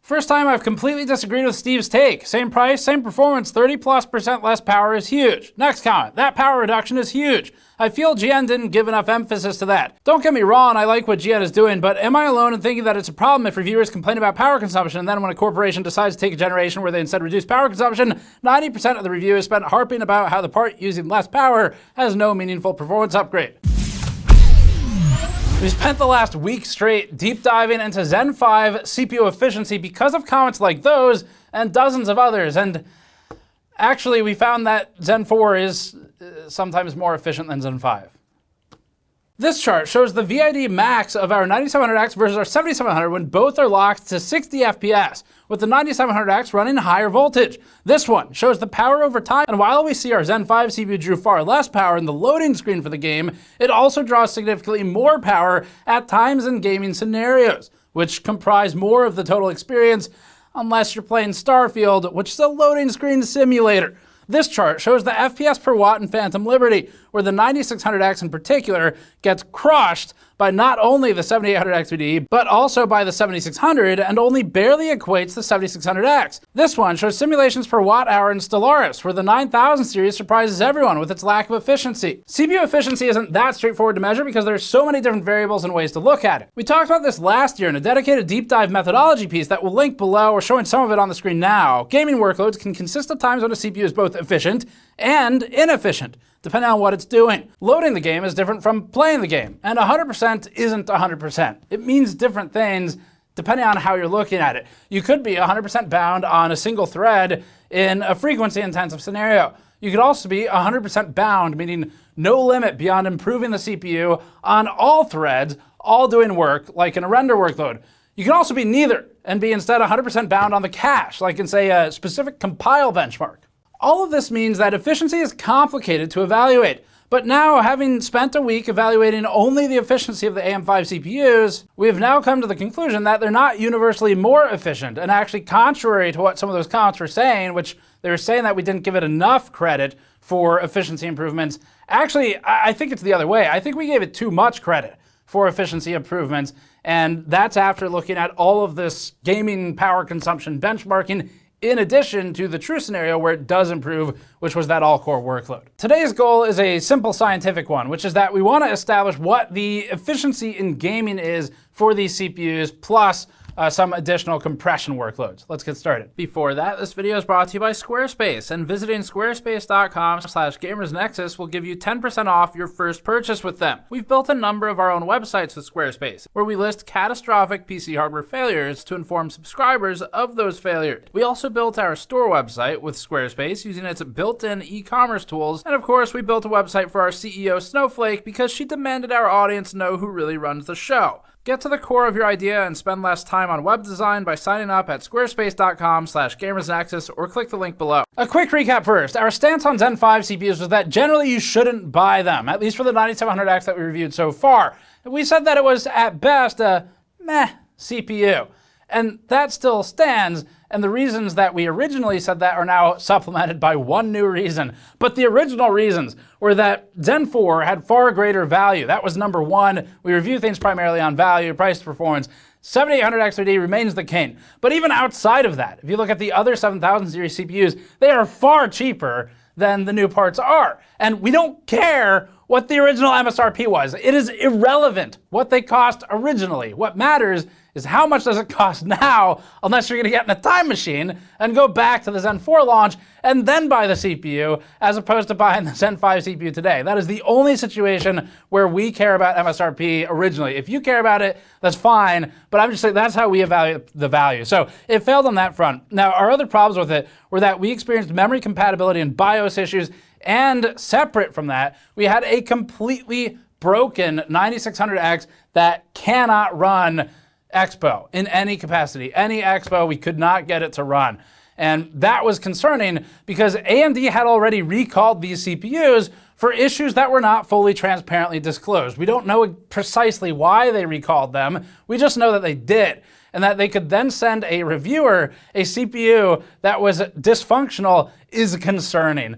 First time I've completely disagreed with Steve's take. Same price, same performance, 30+% less power is huge. Next comment, that power reduction is huge. I feel GN didn't give enough emphasis to that. Don't get me wrong, I like what GN is doing, but am I alone in thinking that it's a problem if reviewers complain about power consumption and then when a corporation decides to take a generation where they instead reduce power consumption, 90% of the review is spent harping about how the part using less power has no meaningful performance upgrade. We spent the last week straight deep diving into Zen 5 CPU efficiency because of comments like those and dozens of others, and actually we found that Zen 4 is sometimes more efficient than Zen 5. This chart shows the VID max of our 9700X versus our 7700 when both are locked to 60 FPS, with the 9700X running higher voltage. This one shows the power over time, and while we see our Zen 5 CPU drew far less power in the loading screen for the game, it also draws significantly more power at times in gaming scenarios, which comprise more of the total experience, unless you're playing Starfield, which is a loading screen simulator. This chart shows the FPS per watt in Phantom Liberty, where the 9600X in particular gets crushed by not only the 7800X VDD, but also by the 7600 and only barely equates the 7600X. This one shows simulations per watt hour in Stellaris, where the 9000 series surprises everyone with its lack of efficiency. CPU efficiency isn't that straightforward to measure because there's so many different variables and ways to look at it. We talked about this last year in a dedicated deep dive methodology piece that we'll link below. We're showing some of it on the screen now. Gaming workloads can consist of times when a CPU is both efficient and inefficient, depending on what it's doing. Loading the game is different from playing the game, and 100% isn't 100%. It means different things depending on how you're looking at it. You could be 100% bound on a single thread in a frequency-intensive scenario. You could also be 100% bound, meaning no limit beyond improving the CPU on all threads, all doing work, like in a render workload. You can also be neither, and be instead 100% bound on the cache, like in, say, a specific compile benchmark. All of this means that efficiency is complicated to evaluate. But now, having spent a week evaluating only the efficiency of the AM5 CPUs, we have now come to the conclusion that they're not universally more efficient, and actually contrary to what some of those comments were saying, which they were saying that we didn't give it enough credit for efficiency improvements. Actually, I think it's the other way. I think we gave it too much credit for efficiency improvements, and that's after looking at all of this gaming power consumption benchmarking in addition to the true scenario where it does improve, which was that all-core workload. Today's goal is a simple scientific one, which is that we want to establish what the efficiency in gaming is for these CPUs, plus some additional compression workloads. Let's get started. Before that, this video is brought to you by Squarespace, and visiting squarespace.com/gamersnexus will give you 10% off your first purchase with them. We've built a number of our own websites with Squarespace, where we list catastrophic PC hardware failures to inform subscribers of those failures. We also built our store website with Squarespace using its built-in e-commerce tools, and of course, we built a website for our CEO Snowflake because she demanded our audience know who really runs the show. Get to the core of your idea and spend less time on web design by signing up at squarespace.com/gamersnexus or click the link below. A quick recap first. Our stance on Zen 5 CPUs was that generally you shouldn't buy them, at least for the 9700X that we reviewed so far. We said that it was at best a meh CPU. And that still stands, and the reasons that we originally said that are now supplemented by one new reason. But the original reasons were that Zen 4 had far greater value. That was number one. We review things primarily on value, price, performance. 7800X VD remains the king. But even outside of that, if you look at the other 7000 series CPUs, they are far cheaper than the new parts are. And we don't care what the original MSRP was. It is irrelevant what they cost originally. What matters is how much does it cost now, unless you're gonna get in a time machine and go back to the Zen 4 launch and then buy the CPU, as opposed to buying the Zen 5 CPU today. That is the only situation where we care about MSRP originally. If you care about it, that's fine, but I'm just saying that's how we evaluate the value. So it failed on that front. Now, our other problems with it were that we experienced memory compatibility and BIOS issues, and separate from that, we had a completely broken 9600X that cannot run Expo in any capacity. Any Expo, we could not get it to run. And that was concerning because AMD had already recalled these CPUs for issues that were not fully transparently disclosed. We don't know precisely why they recalled them. We just know that they did. and that they could then send a reviewer a CPU that was dysfunctional is concerning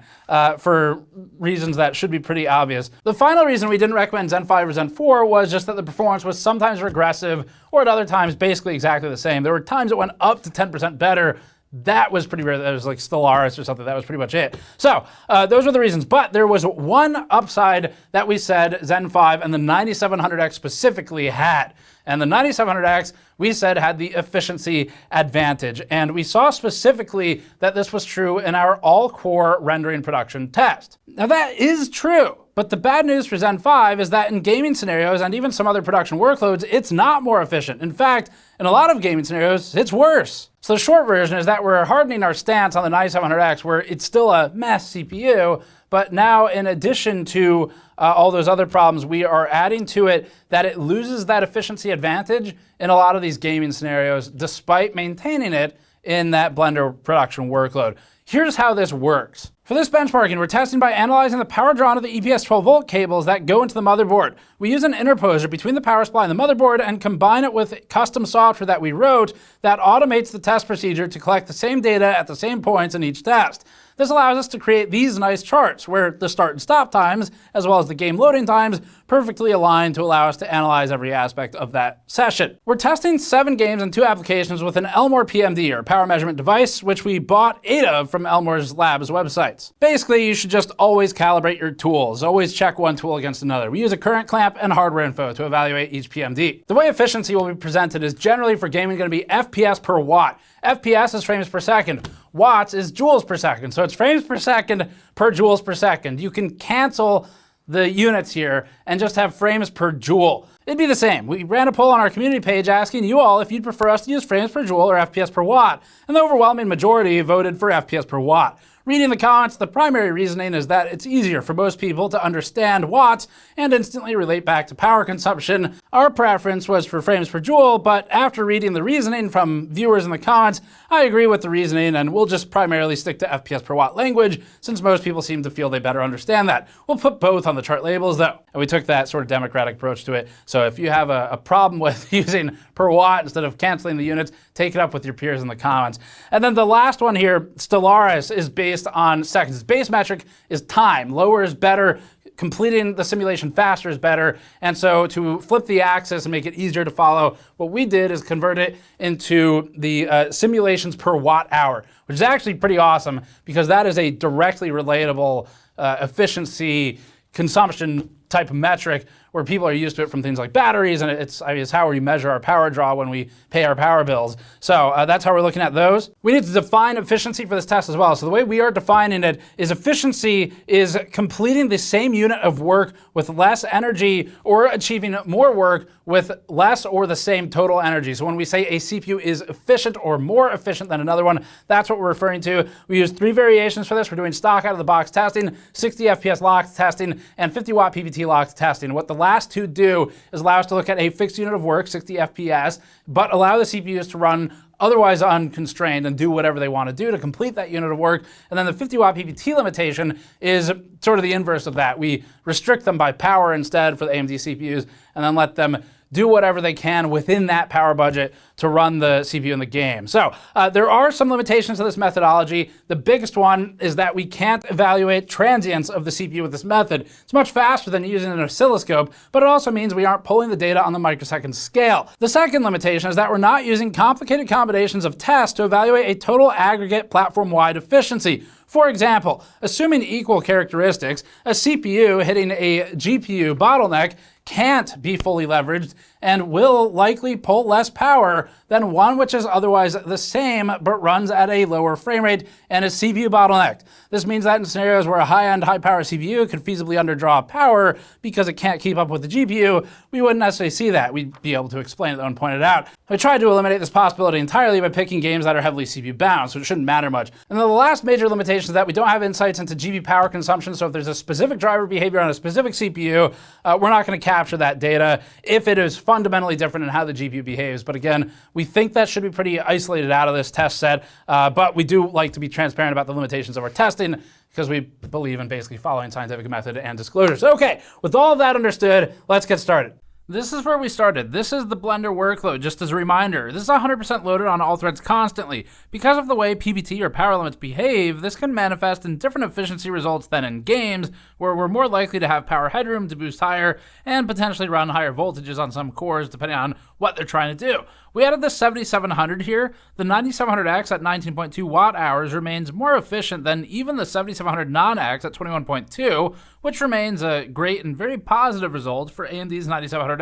for reasons that should be pretty obvious. The final reason we didn't recommend Zen 5 or Zen 4 was just that the performance was sometimes regressive, or at other times basically exactly the same. There were times it went up to 10% better. That was pretty rare. That was like Stellaris or something. That was pretty much it. So those were the reasons. But there was one upside that we said Zen 5 and the 9700X specifically had. And the 9700X, we said, had the efficiency advantage. And we saw specifically that this was true in our all-core rendering production test. Now that is true. But the bad news for Zen 5 is that in gaming scenarios and even some other production workloads, it's not more efficient. In fact, in a lot of gaming scenarios, it's worse. So the short version is that we're hardening our stance on the 9700X, where it's still a mess CPU, but now in addition to all those other problems, we are adding to it that it loses that efficiency advantage in a lot of these gaming scenarios, despite maintaining it in that Blender production workload. Here's how this works. For this benchmarking, we're testing by analyzing the power drawn of the EPS 12-volt cables that go into the motherboard. We use an interposer between the power supply and the motherboard and combine it with custom software that we wrote that automates the test procedure to collect the same data at the same points in each test. This allows us to create these nice charts where the start and stop times, as well as the game loading times, perfectly align to allow us to analyze every aspect of that session. We're testing 7 games and 2 applications with an Elmore PMD, or power measurement device, which we bought 8 of from Elmore's Labs websites. Basically, you should just always calibrate your tools. Always check one tool against another. We use a current clamp and hardware info to evaluate each PMD. The way efficiency will be presented is generally for gaming going to be FPS per watt. FPS is frames per second. Watts is joules per second. So it's frames per second per joules per second. You can cancel the units here and just have frames per joule. It'd be the same. We ran a poll on our community page asking you all if you'd prefer us to use frames per joule or FPS per watt, and the overwhelming majority voted for FPS per watt. Reading the comments, the primary reasoning is that it's easier for most people to understand watts and instantly relate back to power consumption. Our preference was for frames per joule, but after reading the reasoning from viewers in the comments, I agree with the reasoning, and we'll just primarily stick to FPS per watt language since most people seem to feel they better understand that. We'll put both on the chart labels though. And we took that sort of democratic approach to it. So if you have a problem with using per watt instead of canceling the units, take it up with your peers in the comments. And then the last one here, Stellaris, is based on seconds. Base metric is time. Lower is better. Completing the simulation faster is better. And so to flip the axis and make it easier to follow, what we did is convert it into the simulations per watt hour, which is actually pretty awesome because that is a directly relatable efficiency consumption type of metric where people are used to it from things like batteries, and it's how we measure our power draw when we pay our power bills. So that's how we're looking at those. We need to define efficiency for this test as well. So the way we are defining it is efficiency is completing the same unit of work with less energy or achieving more work with less or the same total energy. So when we say a CPU is efficient or more efficient than another one, that's what we're referring to. We use 3 variations for this. We're doing stock out of the box testing, 60 FPS locked testing, and 50 watt PPT locked testing. What the last 2 do is allow us to look at a fixed unit of work, 60 FPS, but allow the CPUs to run otherwise unconstrained and do whatever they want to do to complete that unit of work. And then the 50 watt PPT limitation is sort of the inverse of that. We restrict them by power instead for the AMD CPUs and then let them do whatever they can within that power budget to run the CPU in the game. So there are some limitations to this methodology. The biggest one is that we can't evaluate transients of the CPU with this method. It's much faster than using an oscilloscope, but it also means we aren't pulling the data on the microsecond scale. The second limitation is that we're not using complicated combinations of tests to evaluate a total aggregate platform-wide efficiency. For example, assuming equal characteristics, a CPU hitting a GPU bottleneck can't be fully leveraged and will likely pull less power than one which is otherwise the same but runs at a lower frame rate and is CPU bottlenecked. This means that in scenarios where a high-end, high-power CPU could feasibly underdraw power because it can't keep up with the GPU, we wouldn't necessarily see that. We'd be able to explain it though and point it out. I tried to eliminate this possibility entirely by picking games that are heavily CPU bound, so it shouldn't matter much. And then the last major limitation is that we don't have insights into GPU power consumption, so if there's a specific driver behavior on a specific CPU, we're not going to capture that data if it is fundamentally different in how the GPU behaves. But again, we think that should be pretty isolated out of this test set, but we do like to be transparent about the limitations of our testing because we believe in basically following scientific method and disclosures. Okay, with all of that understood, let's get started. This is where we started. This is the Blender workload, just as a reminder. This is 100% loaded on all threads constantly. Because of the way PBT or power limits behave, this can manifest in different efficiency results than in games, where we're more likely to have power headroom to boost higher and potentially run higher voltages on some cores depending on what they're trying to do. We added the 7700 here. The 9700X at 19.2 watt hours remains more efficient than even the 7700 non-X at 21.2, which remains a great and very positive result for AMD's 9700X.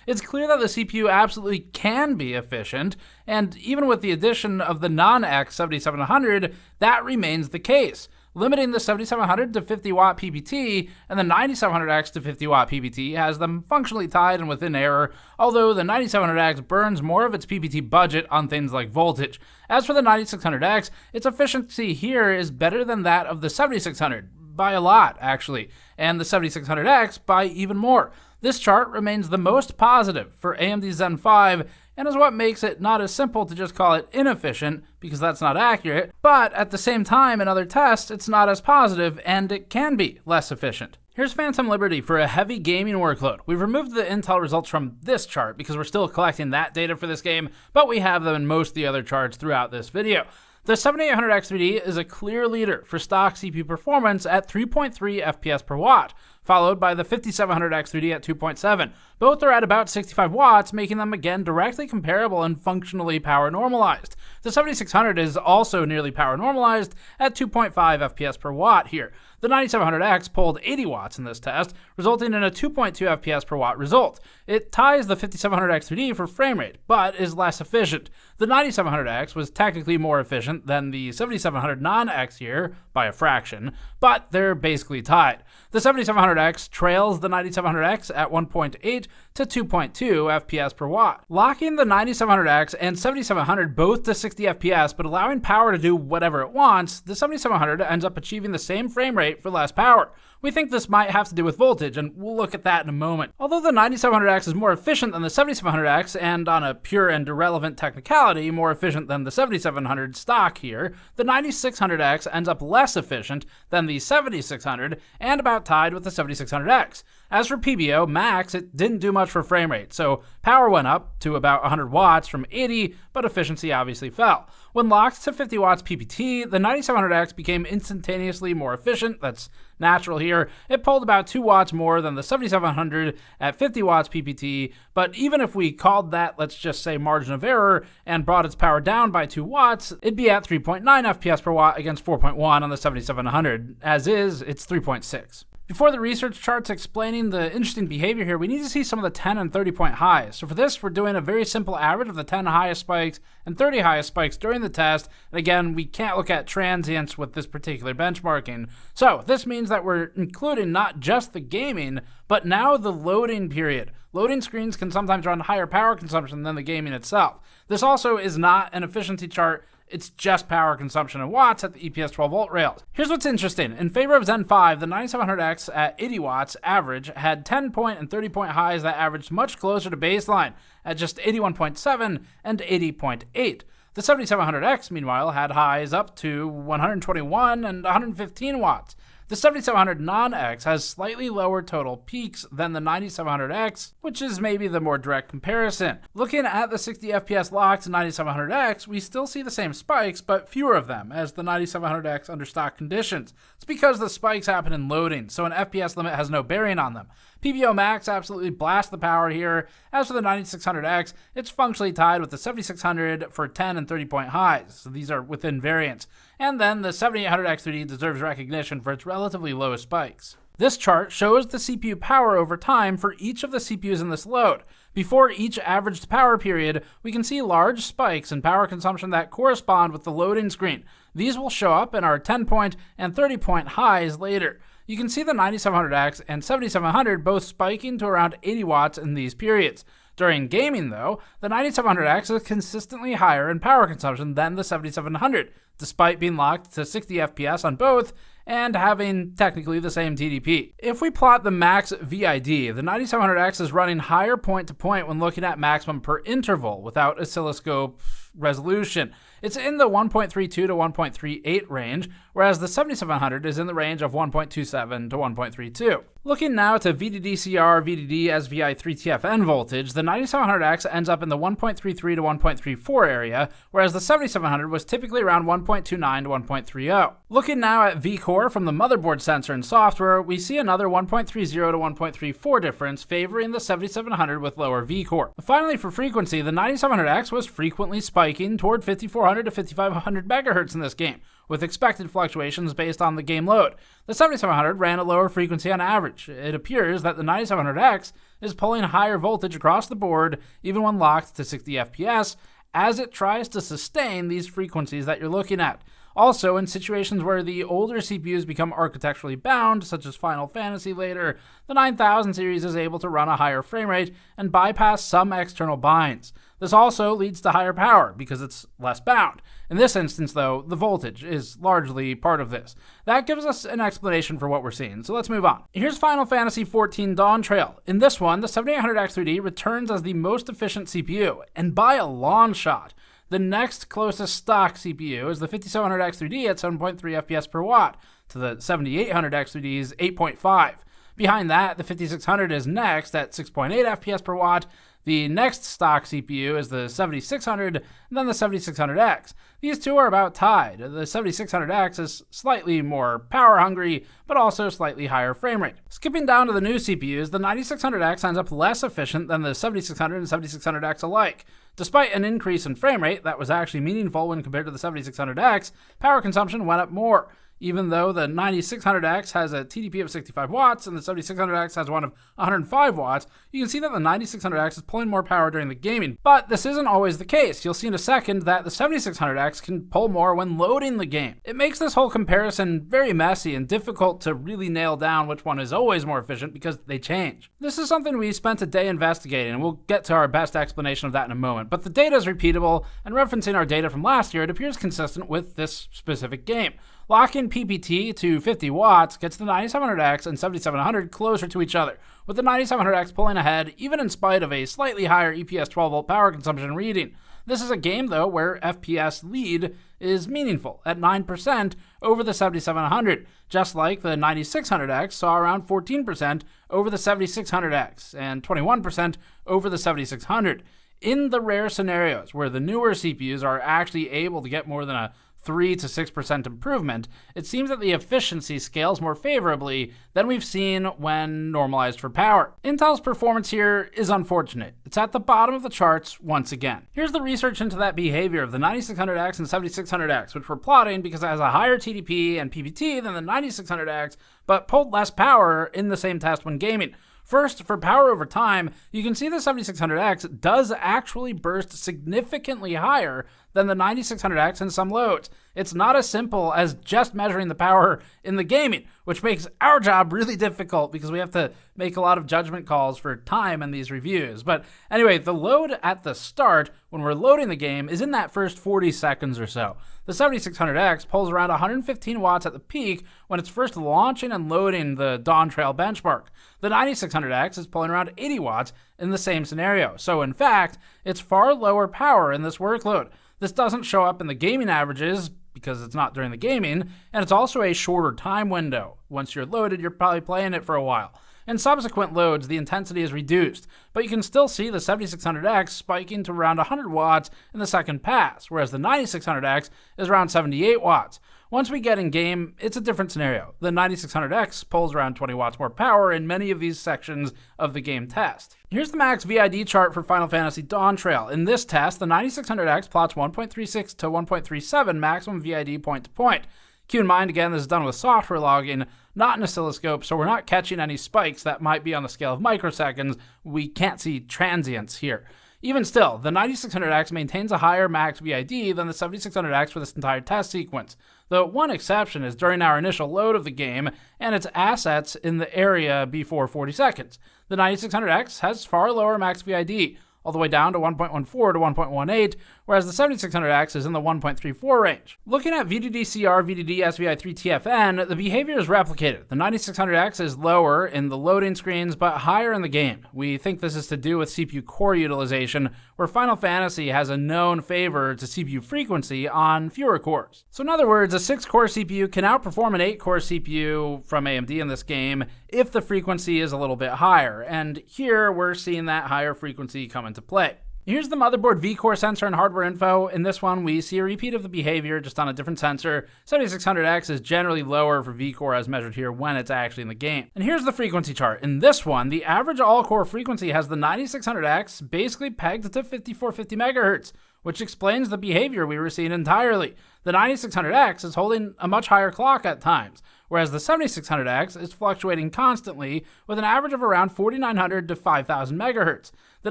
It's clear that the CPU absolutely can be efficient, and even with the addition of the non-X 7700, that remains the case, limiting the 7700 to 50 watt PBT and the 9700X to 50 watt PBT has them functionally tied and within error, although the 9700X burns more of its PBT budget on things like voltage. As for the 9600X, its efficiency here is better than that of the 7600, by a lot actually, and the 7600X by even more. This chart remains the most positive for AMD Zen 5 and is what makes it not as simple to just call it inefficient, because that's not accurate, but at the same time in other tests it's not as positive and it can be less efficient. Here's Phantom Liberty for a heavy gaming workload. We've removed the Intel results from this chart because we're still collecting that data for this game, but we have them in most of the other charts throughout this video. The 7800X VD is a clear leader for stock CPU performance at 3.3 FPS per watt, followed by the 5700X 3D at 2.7. Both are at about 65 watts, making them again directly comparable and functionally power normalized. The 7600 is also nearly power normalized at 2.5 FPS per watt here. The 9700X pulled 80 watts in this test, resulting in a 2.2 FPS per watt result. It ties the 5700X 3D for frame rate, but is less efficient. The 9700X was technically more efficient than the 7700 non-X here by a fraction, but they're basically tied. The 7700X trails the 9700X at 1.8 to 2.2 FPS per watt, locking the 9700X and 7700 both to 60 FPS, but allowing power to do whatever it wants. The 7700 ends up achieving the same frame rate for less power. We think this might have to do with voltage, and we'll look at that in a moment. Although the 9700X is more efficient than the 7700X, and on a pure and irrelevant technicality, more efficient than the 7700 stock here, the 9600X ends up less efficient than the 7600, and about tied with the 7600X. As for PBO max, it didn't do much for frame rate, so power went up to about 100 watts from 80, but efficiency obviously fell. When locked to 50 watts PPT, the 9700X became instantaneously more efficient. That's natural here. It pulled about 2 watts more than the 7700 at 50 watts PPT, but even if we called that, let's just say, margin of error and brought its power down by 2 watts, it'd be at 3.9 FPS per watt against 4.1 on the 7700. As is, it's 3.6. Before the research charts explaining the interesting behavior here, we need to see some of the 10 and 30 point highs. So for this, we're doing a very simple average of the 10 highest spikes and 30 highest spikes during the test. And again, we can't look at transients with this particular benchmarking. So this means that we're including not just the gaming, but now the loading period. Loading screens can sometimes run higher power consumption than the gaming itself. This also is not an efficiency chart. It's just power consumption in watts at the EPS 12 volt rails. Here's what's interesting. In favor of Zen 5, the 9700X at 80 watts average had 10 point and 30 point highs that averaged much closer to baseline at just 81.7 and 80.8. The 7700X, meanwhile, had highs up to 121 and 115 watts. The 7700 non-X has slightly lower total peaks than the 9700X, which is maybe the more direct comparison. Looking at the 60 FPS locked 9700X, we still see the same spikes, but fewer of them as the 9700X under stock conditions. It's because the spikes happen in loading, so an FPS limit has no bearing on them. PBO max absolutely blasts the power here. As for the 9600X, it's functionally tied with the 7600 for 10 and 30 point highs, so these are within variance. And then the 7800X 3D deserves recognition for its relatively low spikes. This chart shows the CPU power over time for each of the CPUs in this load. Before each averaged power period, we can see large spikes in power consumption that correspond with the loading screen. These will show up in our 10 point and 30 point highs later. You can see the 9700X and 7700 both spiking to around 80 watts in these periods. During gaming, though, the 9700X is consistently higher in power consumption than the 7700, despite being locked to 60 FPS on both and having technically the same TDP. If we plot the max VID, the 9700X is running higher point to point when looking at maximum per interval without oscilloscope resolution. It's in the 1.32 to 1.38 range, whereas the 7700 is in the range of 1.27 to 1.32. Looking now to VDDCR, VDD, SVI3TFN voltage, the 9700X ends up in the 1.33 to 1.34 area, whereas the 7700 was typically around 1.29 to 1.30. Looking now at V-core from the motherboard sensor and software, we see another 1.30 to 1.34 difference favoring the 7700 with lower V-core. Finally, for frequency, the 9700X was frequently spiking toward 5400 to 5500 MHz in this game, with expected fluctuations based on the game load. The 7700 ran a lower frequency on average. It appears that the 9700X is pulling higher voltage across the board even when locked to 60 FPS as it tries to sustain these frequencies that you're looking at. Also, in situations where the older CPUs become architecturally bound, such as Final Fantasy later, the 9000 series is able to run a higher frame rate and bypass some external binds. This also leads to higher power because it's less bound. In this instance, though, the voltage is largely part of this. That gives us an explanation for what we're seeing, so let's move on. Here's Final Fantasy XIV Dawntrail. In this one, the 7800X3D returns as the most efficient CPU, and by a long shot. The next closest stock CPU is the 5700X3D at 7.3 FPS per watt to the 7800X3D's 8.5. Behind that, the 5600 is next at 6.8 FPS per watt. The next stock CPU is the 7600 and then the 7600X. These two are about tied. The 7600X is slightly more power hungry, but also slightly higher frame rate. Skipping down to the new CPUs, the 9600X ends up less efficient than the 7600 and 7600X alike. Despite an increase in frame rate that was actually meaningful when compared to the 7600X, power consumption went up more. Even though the 9600X has a TDP of 65 watts and the 7600X has one of 105 watts, you can see that the 9600X is pulling more power during the gaming. But this isn't always the case. You'll see in a second that the 7600X can pull more when loading the game. It makes this whole comparison very messy and difficult to really nail down which one is always more efficient because they change. This is something we spent a day investigating, and we'll get to our best explanation of that in a moment. But the data is repeatable, and referencing our data from last year, it appears consistent with this specific game. Locking PPT to 50 watts gets the 9700X and 7700 closer to each other, with the 9700X pulling ahead even in spite of a slightly higher EPS 12-volt power consumption reading. This is a game, though, where FPS lead is meaningful at 9% over the 7700, just like the 9600X saw around 14% over the 7600X and 21% over the 7600. In the rare scenarios where the newer CPUs are actually able to get more than a 3 to 6% improvement, it seems that the efficiency scales more favorably than we've seen when normalized for power. Intel's performance here is unfortunate. It's at the bottom of the charts once again. Here's the research into that behavior of the 9600X and 7600X, which we're plotting because it has a higher TDP and PPT than the 9600X, but pulled less power in the same test when gaming. First, for power over time, you can see the 7600X does actually burst significantly higher than the 9600X in some loads. It's not as simple as just measuring the power in the gaming, which makes our job really difficult because we have to make a lot of judgment calls for time in these reviews. But anyway, the load at the start when we're loading the game is in that first 40 seconds or so. The 7600X pulls around 115 watts at the peak when it's first launching and loading the Dawntrail benchmark. The 9600X is pulling around 80 watts in the same scenario. So in fact, it's far lower power in this workload. This doesn't show up in the gaming averages because it's not during the gaming, and it's also a shorter time window. Once you're loaded, you're probably playing it for a while. In subsequent loads, the intensity is reduced, but you can still see the 7600X spiking to around 100 watts in the second pass, whereas the 9600X is around 78 watts. Once we get in game, it's a different scenario. The 9600X pulls around 20 watts more power in many of these sections of the game test. Here's the max VID chart for Final Fantasy Dawntrail. In this test, the 9600X plots 1.36 to 1.37 maximum VID point to point. Keep in mind, again, this is done with software logging, not an oscilloscope, so we're not catching any spikes that might be on the scale of microseconds. We can't see transients here. Even still, the 9600X maintains a higher max VID than the 7600X for this entire test sequence. The one exception is during our initial load of the game and its assets in the area before 40 seconds. The 9600X has far lower max VID, all the way down to 1.14 to 1.18, whereas the 7600X is in the 1.34 range. Looking at VDDCR, VDD, SVI3TFN, the behavior is replicated. The 9600X is lower in the loading screens, but higher in the game. We think this is to do with CPU core utilization, where Final Fantasy has a known favor to CPU frequency on fewer cores. So in other words, a 6-core CPU can outperform an 8-core CPU from AMD in this game if the frequency is a little bit higher, and here we're seeing that higher frequency come into play. Here's the motherboard V-core sensor and hardware info. In this one, we see a repeat of the behavior, just on a different sensor. 7600X is generally lower for V-core as measured here when it's actually in the game. And here's the frequency chart. In this one, the average all-core frequency has the 9600X basically pegged to 5450 megahertz, which explains the behavior we were seeing entirely. The 9600X is holding a much higher clock at times, whereas the 7600X is fluctuating constantly with an average of around 4900 to 5000 megahertz. The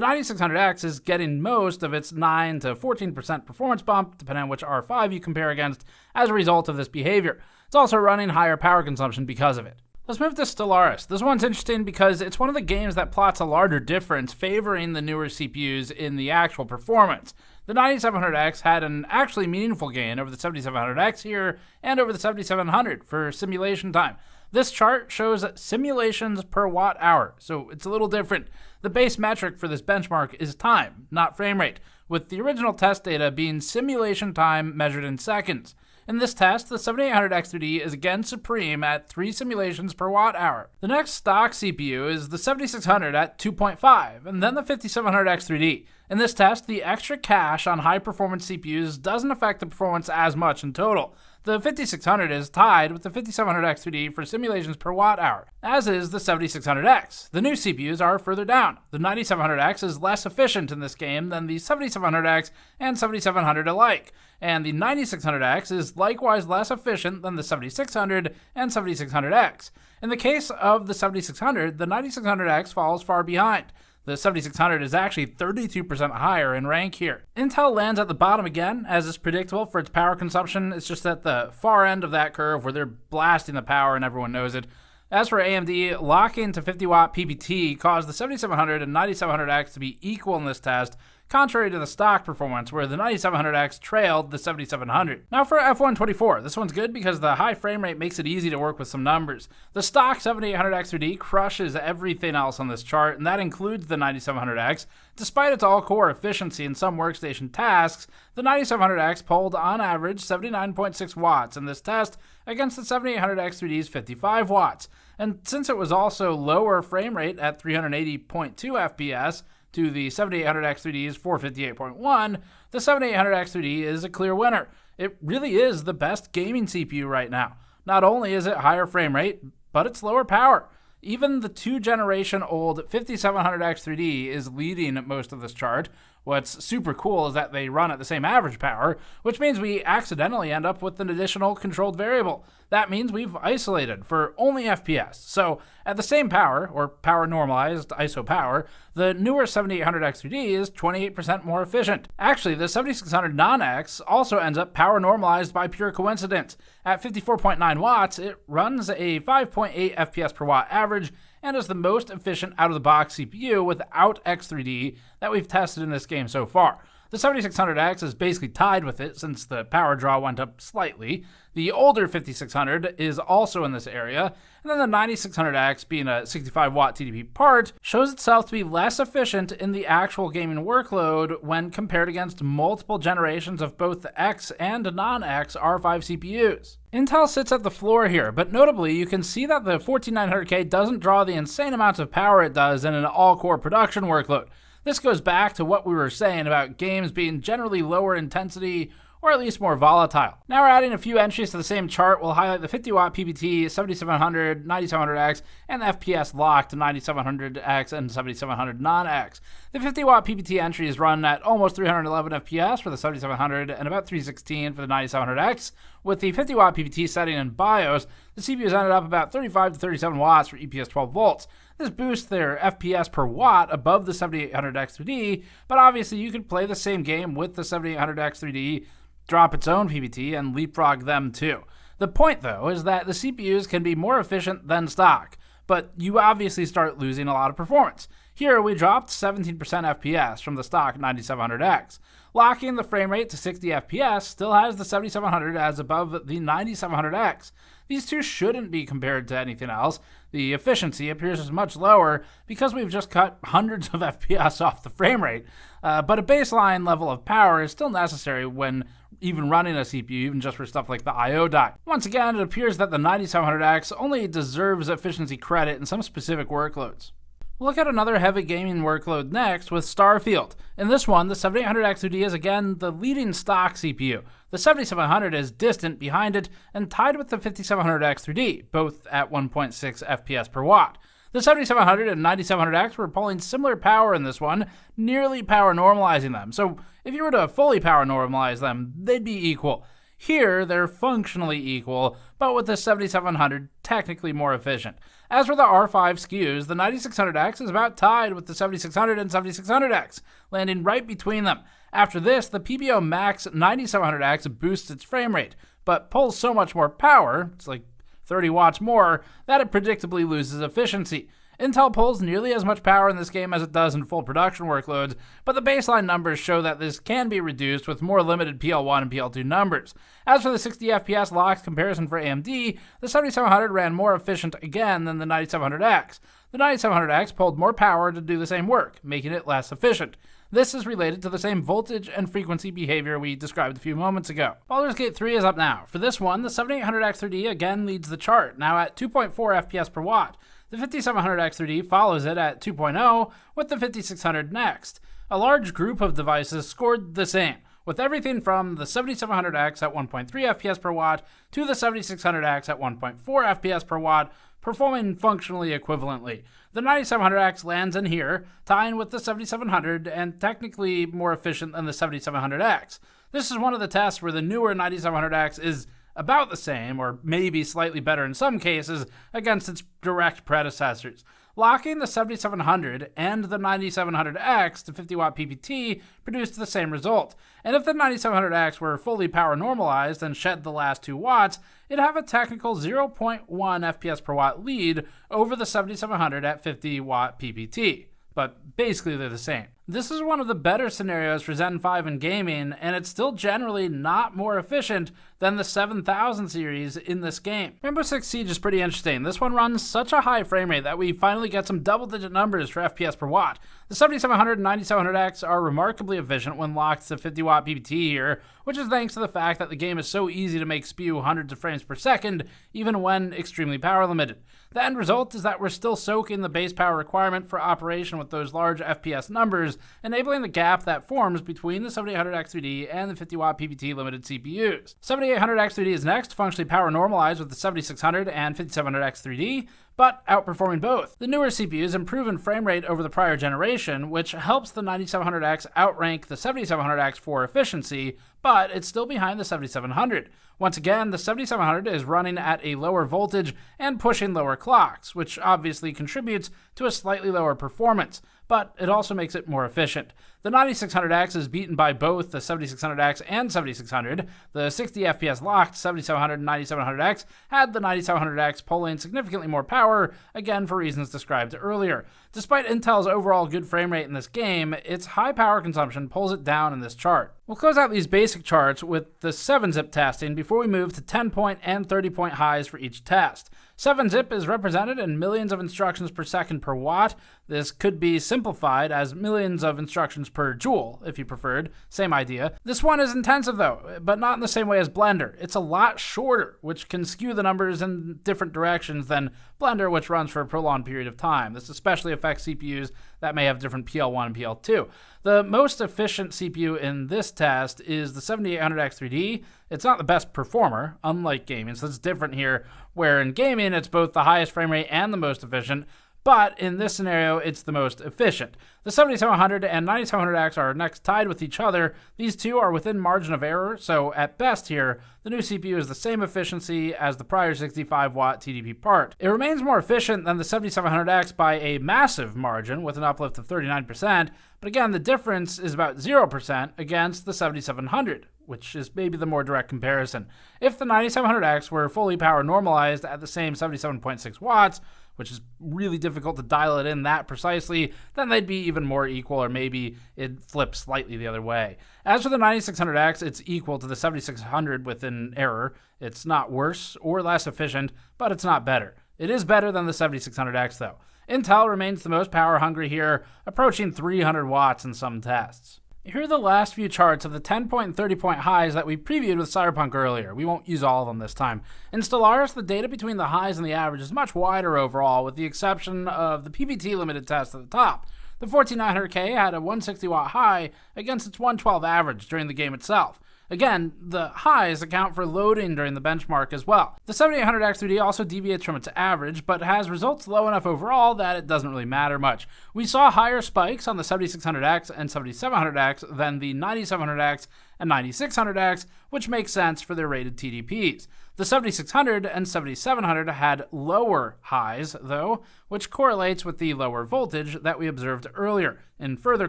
9600X is getting most of its 9 to 14% performance bump, depending on which R5 you compare against, as a result of this behavior. It's also running higher power consumption because of it. Let's move to Stellaris. This one's interesting because it's one of the games that plots a larger difference favoring the newer CPUs in the actual performance. The 9700X had an actually meaningful gain over the 7700X here and over the 7700 for simulation time. This chart shows simulations per watt hour, so it's a little different. The base metric for this benchmark is time, not frame rate, with the original test data being simulation time measured in seconds. In this test, the 7800X3D is again supreme at 3 simulations per watt hour. The next stock CPU is the 7600 at 2.5, and then the 5700X3D. In this test, the extra cache on high-performance CPUs doesn't affect the performance as much in total. The 5600 is tied with the 5700X3D for simulations per watt hour, as is the 7600X. The new CPUs are further down. The 9700X is less efficient in this game than the 7700X and 7700 alike, and the 9600X is likewise less efficient than the 7600 and 7600X. In the case of the 7600, the 9600X falls far behind. The 7600 is actually 32% higher in rank here. Intel lands at the bottom again, as is predictable for its power consumption. It's just at the far end of that curve where they're blasting the power and everyone knows it. As for AMD, locking to 50 watt PPT caused the 7700 and 9700X to be equal in this test, contrary to the stock performance where the 9700X trailed the 7700. Now for F124, this one's good because the high frame rate makes it easy to work with some numbers. The stock 7800X3D crushes everything else on this chart, and that includes the 9700X. Despite its all-core efficiency in some workstation tasks, the 9700X pulled on average 79.6 watts in this test against the 7800X3D's 55 watts. And since it was also lower frame rate at 380.2 FPS, to the 7800X3D's 458.1, the 7800X3D is a clear winner. It really is the best gaming CPU right now. Not only is it higher frame rate, but it's lower power. Even the 2-generation-old 5700X3D is leading most of this chart. What's super cool is that they run at the same average power, which means we accidentally end up with an additional controlled variable. That means we've isolated for only FPS. So at the same power, or power-normalized ISO power, the newer 7800X3D is 28% more efficient. Actually, the 7600 non-X also ends up power-normalized by pure coincidence. At 54.9 watts, it runs a 5.8 FPS per watt average, and is the most efficient out-of-the-box CPU without X3D that we've tested in this game so far. The 7600X is basically tied with it since the power draw went up slightly. The older 5600 is also in this area, and then the 9600X, being a 65-watt TDP part, shows itself to be less efficient in the actual gaming workload when compared against multiple generations of both the X and non-X R5 CPUs. Intel sits at the floor here, but notably you can see that the 14900K doesn't draw the insane amounts of power it does in an all-core production workload. This goes back to what we were saying about games being generally lower intensity, or at least more volatile. Now we're adding a few entries to the same chart. We'll highlight the 50 watt PPT, 7700, 9700X, and the FPS lock to 9700X and 7700 non-X. The 50 watt PPT entries run at almost 311 FPS for the 7700 and about 316 for the 9700X. With the 50 watt PPT setting in BIOS, the CPUs ended up about 35 to 37 watts for EPS 12 volts. This boosts their FPS per watt above the 7800X3D, but obviously you could play the same game with the 7800X3D, drop its own PPT, and leapfrog them too. The point, though, is that the CPUs can be more efficient than stock, but you obviously start losing a lot of performance. Here we dropped 17% FPS from the stock 9700X. Locking the frame rate to 60 FPS still has the 7700 as above the 9700X. These two shouldn't be compared to anything else. The efficiency appears as much lower because we've just cut hundreds of FPS off the frame rate. But a baseline level of power is still necessary when even running a CPU, even just for stuff like the I/O die. Once again, it appears that the 9700X only deserves efficiency credit in some specific workloads. We'll look at another heavy gaming workload next with Starfield. In this one, the 7800X2D is again the leading stock CPU. The 7700 is distant behind it and tied with the 5700X3D, both at 1.6 FPS per watt. The 7700 and 9700X were pulling similar power in this one, nearly power normalizing them. So if you were to fully power normalize them, they'd be equal. Here, they're functionally equal, but with the 7700 technically more efficient. As for the R5 SKUs, the 9600X is about tied with the 7600 and 7600X, landing right between them. After this, the PBO Max 9700X boosts its frame rate, but pulls so much more power, it's like 30 watts more, that it predictably loses efficiency. Intel pulls nearly as much power in this game as it does in full production workloads, but the baseline numbers show that this can be reduced with more limited PL1 and PL2 numbers. As for the 60 FPS locks comparison for AMD, the 7700 ran more efficient again than the 9700X. The 9700X pulled more power to do the same work, making it less efficient. This is related to the same voltage and frequency behavior we described a few moments ago. Baldur's Gate 3 is up now. For this one, the 7800X3D again leads the chart, now at 2.4 FPS per watt. The 5700X3D follows it at 2.0, with the 5600 next. A large group of devices scored the same, with everything from the 7700X at 1.3 FPS per watt to the 7600X at 1.4 FPS per watt, performing functionally equivalently. The 9700X lands in here, tying with the 7700 and technically more efficient than the 7700X. This is one of the tests where the newer 9700X is about the same, or maybe slightly better in some cases, against its direct predecessors. Locking the 7700 and the 9700X to 50 watt PPT produced the same result. And if the 9700X were fully power normalized and shed the last 2 watts, it'd have a technical 0.1 FPS per watt lead over the 7700 at 50 watt PPT. But basically they're the same. This is one of the better scenarios for Zen 5 in gaming, and it's still generally not more efficient than the 7000 series in this game. Rainbow Six Siege is pretty interesting. This one runs such a high frame rate that we finally get some double-digit numbers for FPS per watt. The 7700 and 9700X are remarkably efficient when locked to 50 watt PPT here, which is thanks to the fact that the game is so easy to make spew hundreds of frames per second, even when extremely power limited. The end result is that we're still soaking the base power requirement for operation with those large FPS numbers, enabling the gap that forms between the 7800X3D and the 50 watt PPT limited CPUs. 7800X3D is next, functionally power normalized with the 7600 and 5700X3D, but outperforming both. The newer CPUs improve in frame rate over the prior generation, which helps the 9700X outrank the 7700X for efficiency, but it's still behind the 7700. Once again, the 7700 is running at a lower voltage and pushing lower clocks, which obviously contributes to a slightly lower performance, but it also makes it more efficient. The 9600X is beaten by both the 7600X and 7600. The 60 FPS locked 7700 and 9700X had the 9700X pulling significantly more power, again for reasons described earlier. Despite Intel's overall good frame rate in this game, its high power consumption pulls it down in this chart. We'll close out these basic charts with the 7-zip testing before we move to 10-point and 30-point highs for each test. 7-zip is represented in millions of instructions per second per watt. This could be simplified as millions of instructions per joule, if you preferred. Same idea. This one is intensive though, but not in the same way as Blender. It's a lot shorter, which can skew the numbers in different directions than Blender, which runs for a prolonged period of time. This especially affects CPUs that may have different PL1 and PL2. The most efficient CPU in this test is the 7800X3D. It's not the best performer, unlike gaming, so it's different here, where in gaming it's both the highest frame rate and the most efficient, but in this scenario, it's the most efficient. The 7700 and 9700X are next tied with each other. These two are within margin of error, so at best here, the new CPU is the same efficiency as the prior 65 watt TDP part. It remains more efficient than the 7700X by a massive margin with an uplift of 39%, but again, the difference is about 0% against the 7700. Which is maybe the more direct comparison. If the 9700X were fully power normalized at the same 77.6 watts, which is really difficult to dial it in that precisely, then they'd be even more equal, or maybe it flips slightly the other way. As for the 9600X, it's equal to the 7600 with an error. It's not worse or less efficient, but it's not better. It is better than the 7600X though. Intel remains the most power hungry here, approaching 300 watts in some tests. Here are the last few charts of the 10-point and 30-point highs that we previewed with Cyberpunk earlier. We won't use all of them this time. In Stellaris, the data between the highs and the average is much wider overall, with the exception of the PPT limited test at the top. The 14900K had a 160 watt high against its 112 average during the game itself. Again, the highs account for loading during the benchmark as well. The 7800X VD also deviates from its average, but has results low enough overall that it doesn't really matter much. We saw higher spikes on the 7600X and 7700X than the 9700X and 9600X, which makes sense for their rated TDPs. The 7600 and 7700 had lower highs, though, which correlates with the lower voltage that we observed earlier, in further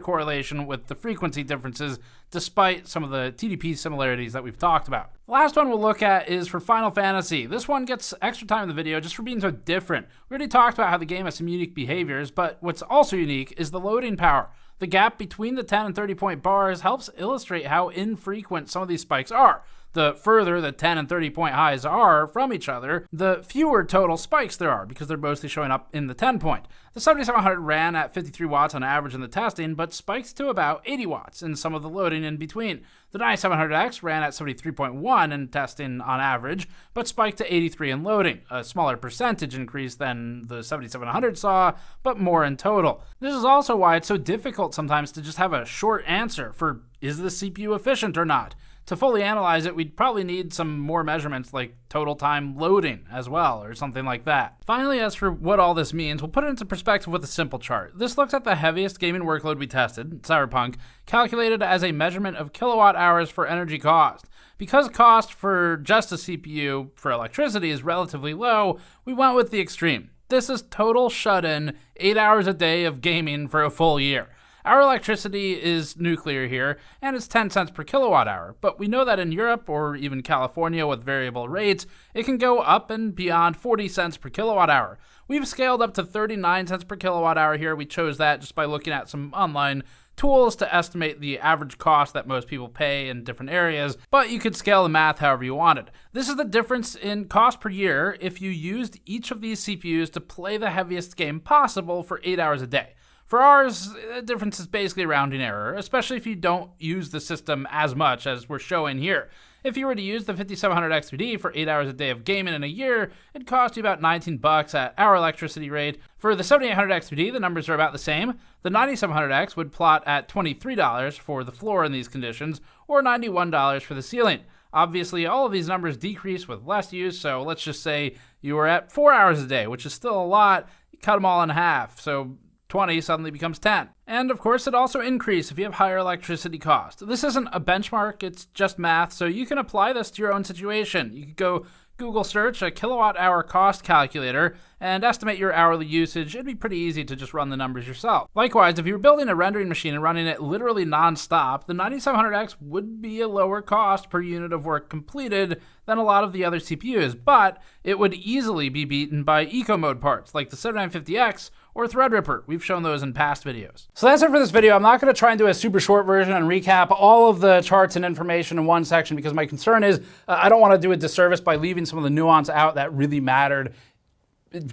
correlation with the frequency differences, despite some of the TDP similarities that we've talked about. The last one we'll look at is for Final Fantasy. This one gets extra time in the video just for being so different. We already talked about how the game has some unique behaviors, but what's also unique is the loading power. The gap between the 10 and 30-point bars helps illustrate how infrequent some of these spikes are. The further the 10 and 30-point highs are from each other, the fewer total spikes there are, because they're mostly showing up in the 10-point. The 7700 ran at 53 watts on average in the testing, but spiked to about 80 watts in some of the loading in between. The 9700X ran at 73.1 in testing on average, but spiked to 83 in loading, a smaller percentage increase than the 7700 saw, but more in total. This is also why it's so difficult sometimes to just have a short answer for, is the CPU efficient or not? To fully analyze it, we'd probably need some more measurements like total time loading as well, or something like that. Finally, as for what all this means, we'll put it into perspective with a simple chart. This looks at the heaviest gaming workload we tested, Cyberpunk, calculated as a measurement of kilowatt hours for energy cost. Because cost for just a CPU for electricity is relatively low, we went with the extreme. This is total shut-in, 8 hours a day of gaming for a full year. Our electricity is nuclear here, and it's 10 cents per kilowatt hour, but we know that in Europe, or even California with variable rates, it can go up and beyond 40 cents per kilowatt hour. We've scaled up to 39 cents per kilowatt hour here. We chose that just by looking at some online tools to estimate the average cost that most people pay in different areas, but you could scale the math however you wanted. This is the difference in cost per year if you used each of these CPUs to play the heaviest game possible for 8 hours a day. For ours, the difference is basically a rounding error, especially if you don't use the system as much as we're showing here. If you were to use the 5700X VD for 8 hours a day of gaming in a year, it'd cost you about $19 at our electricity rate. For the 7800X VD, the numbers are about the same. The 9700X would plot at $23 for the floor in these conditions, or $91 for the ceiling. Obviously, all of these numbers decrease with less use, so let's just say you were at 4 hours a day, which is still a lot. You cut them all in half, so 20 suddenly becomes 10. And of course, it also increases if you have higher electricity cost. This isn't a benchmark, it's just math, so you can apply this to your own situation. You could go Google search a kilowatt hour cost calculator and estimate your hourly usage. It'd be pretty easy to just run the numbers yourself. Likewise, if you were building a rendering machine and running it literally non-stop, the 9700X would be a lower cost per unit of work completed than a lot of the other CPUs, but it would easily be beaten by eco mode parts like the 7950X or Threadripper. We've shown those in past videos. So that's it for this video. I'm not going to try and do a super short version and recap all of the charts and information in one section because my concern is I don't want to do a disservice by leaving some of the nuance out that really mattered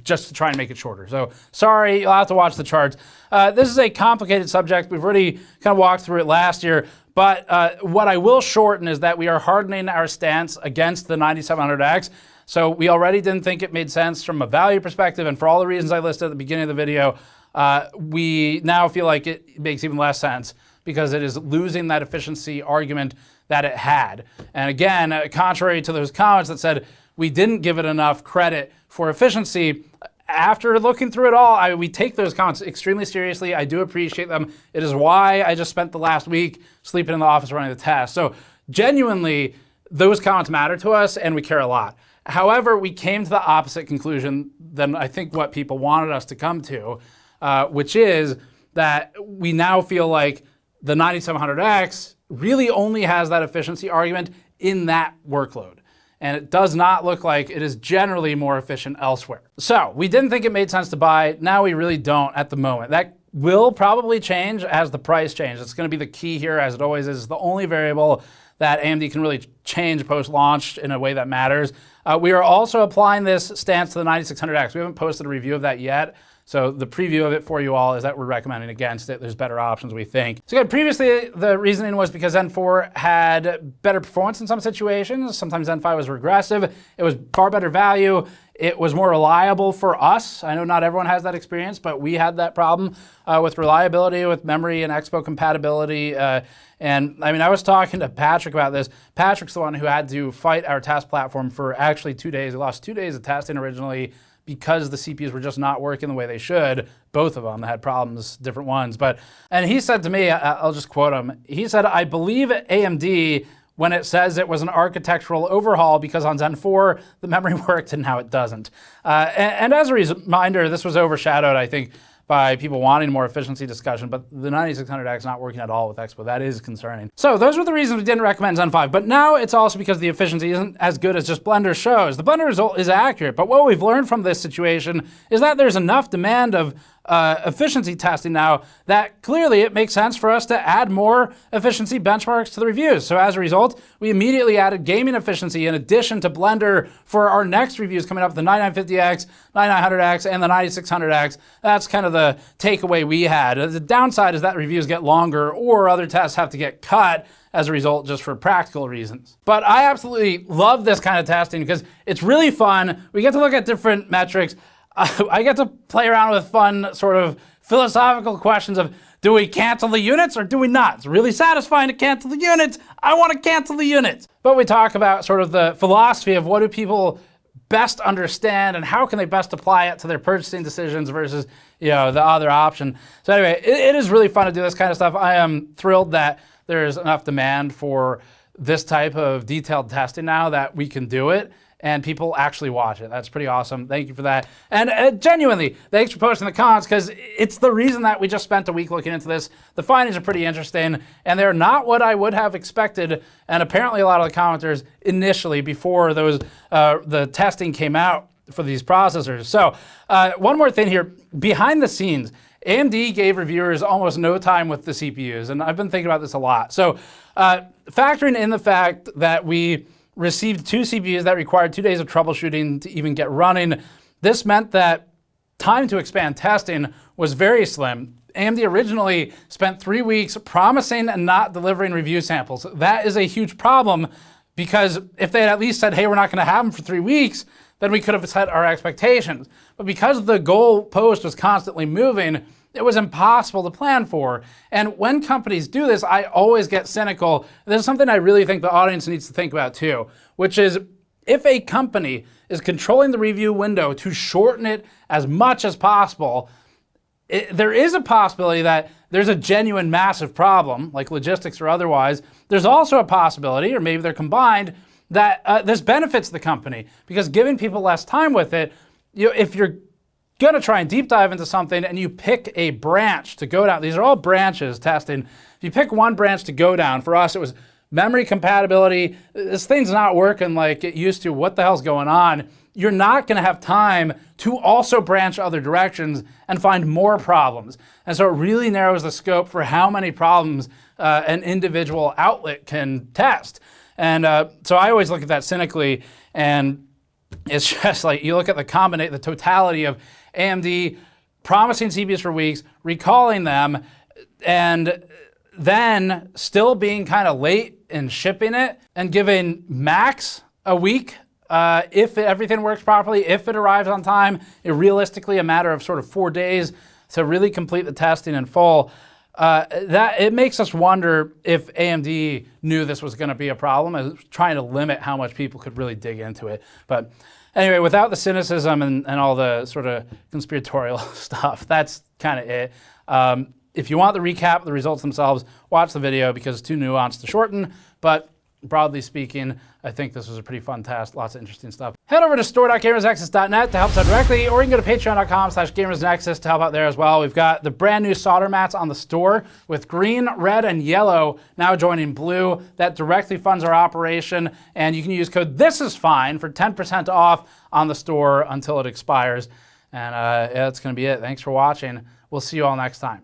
just to try and make it shorter. So sorry, you'll have to watch the charts. This is a complicated subject. We've already kind of walked through it last year, but what I will shorten is that we are hardening our stance against the 9700X. So we already didn't think it made sense from a value perspective, and for all the reasons I listed at the beginning of the video, we now feel like it makes even less sense because it is losing that efficiency argument that it had. And again, contrary to those comments that said we didn't give it enough credit for efficiency, after looking through it all, we take those comments extremely seriously. I do appreciate them. It is why I just spent the last week sleeping in the office running the test. So genuinely, those comments matter to us and we care a lot. However, we came to the opposite conclusion than I think what people wanted us to come to, which is that we now feel like the 9700X really only has that efficiency argument in that workload. and it does not look like it is generally more efficient elsewhere. So we didn't think it made sense to buy. Now we really don't at the moment. That will probably change as the price changes. It's going to be the key here, as it always is. It's the only variable that AMD can really change post-launch in a way that matters. We are also applying this stance to the 9600X. We haven't posted a review of that yet. So the preview of it for you all is that we're recommending against it. There's better options, we think. So again, previously the reasoning was because Zen 4 had better performance in some situations. Sometimes Zen 5 was regressive. It was far better value. It was more reliable for us. I know not everyone has that experience, but we had that problem with reliability, with memory and expo compatibility. And I mean, I was talking to Patrick about this. Patrick's the one who had to fight our test platform for actually 2 days. He lost 2 days of testing originally because the CPUs were just not working the way they should. Both of them had problems, different ones. And he said to me, I'll just quote him, he said, "I believe AMD when it says it was an architectural overhaul because on Zen 4, the memory worked and now it doesn't." And as a reminder, this was overshadowed, I think, by people wanting more efficiency discussion, but the 9600X not working at all with Expo, that is concerning. So those were the reasons we didn't recommend Zen 5, but now it's also because the efficiency isn't as good as just Blender shows. The Blender result is accurate, but what we've learned from this situation is that there's enough demand of efficiency testing now that clearly it makes sense for us to add more efficiency benchmarks to the reviews. So as a result, we immediately added gaming efficiency in addition to Blender for our next reviews coming up, the 9950X, 9900X, and the 9600X. That's kind of the takeaway we had. The downside is that reviews get longer or other tests have to get cut as a result just for practical reasons. But I absolutely love this kind of testing because it's really fun. We get to look at different metrics. I get to play around with fun sort of philosophical questions of, do we cancel the units or do we not? It's really satisfying to cancel the units. I want to cancel the units. But we talk about sort of the philosophy of what do people best understand and how can they best apply it to their purchasing decisions versus, you know, the other option. So anyway, it is really fun to do this kind of stuff. I am thrilled that there's enough demand for this type of detailed testing now that we can do it and people actually watch it. That's pretty awesome. Thank you for that. And genuinely, thanks for posting the comments because it's the reason that we just spent a week looking into this. The findings are pretty interesting and they're not what I would have expected. And apparently a lot of the commenters initially before those the testing came out for these processors. So one more thing here, behind the scenes, AMD gave reviewers almost no time with the CPUs. And I've been thinking about this a lot. So factoring in the fact that we received 2 CPUs that required 2 days of troubleshooting to even get running. This meant that time to expand testing was very slim. AMD originally spent 3 weeks promising and not delivering review samples. That is a huge problem because if they had at least said, hey, we're not going to have them for 3 weeks, then we could have set our expectations. But because the goal post was constantly moving, it was impossible to plan for. And when companies do this, I always get cynical. This is something I really think the audience needs to think about too, which is if a company is controlling the review window to shorten it as much as possible, there is a possibility that there's a genuine massive problem, like logistics or otherwise. There's also a possibility, or maybe they're combined, that this benefits the company because giving people less time with it, if you're going to try and deep dive into something and you pick a branch to go down, these are all branches testing. If you pick one branch to go down, for us it was memory compatibility, this thing's not working like it used to, what the hell's going on? You're not going to have time to also branch other directions and find more problems. And so it really narrows the scope for how many problems an individual outlet can test. And so I always look at that cynically, and it's just like you look at the totality of AMD promising CPUs for weeks, recalling them, and then still being kind of late in shipping it and giving max a week if everything works properly, if it arrives on time, realistically a matter of sort of 4 days to really complete the testing in full. That it makes us wonder if AMD knew this was going to be a problem and trying to limit how much people could really dig into it. But anyway, without the cynicism and all the sort of conspiratorial stuff, that's kind of it. If you want the recap of the results themselves, watch the video because it's too nuanced to shorten. But broadly speaking, I think this was a pretty fun test. Lots of interesting stuff. Head over to store.gamersnexus.net to help us out directly, or you can go to patreon.com/gamersnexus to help out there as well. We've got the brand new solder mats on the store with green, red, and yellow now joining blue. That directly funds our operation, and you can use code THISISFINE for 10% off on the store until it expires. And yeah, that's going to be it. Thanks for watching. We'll see you all next time.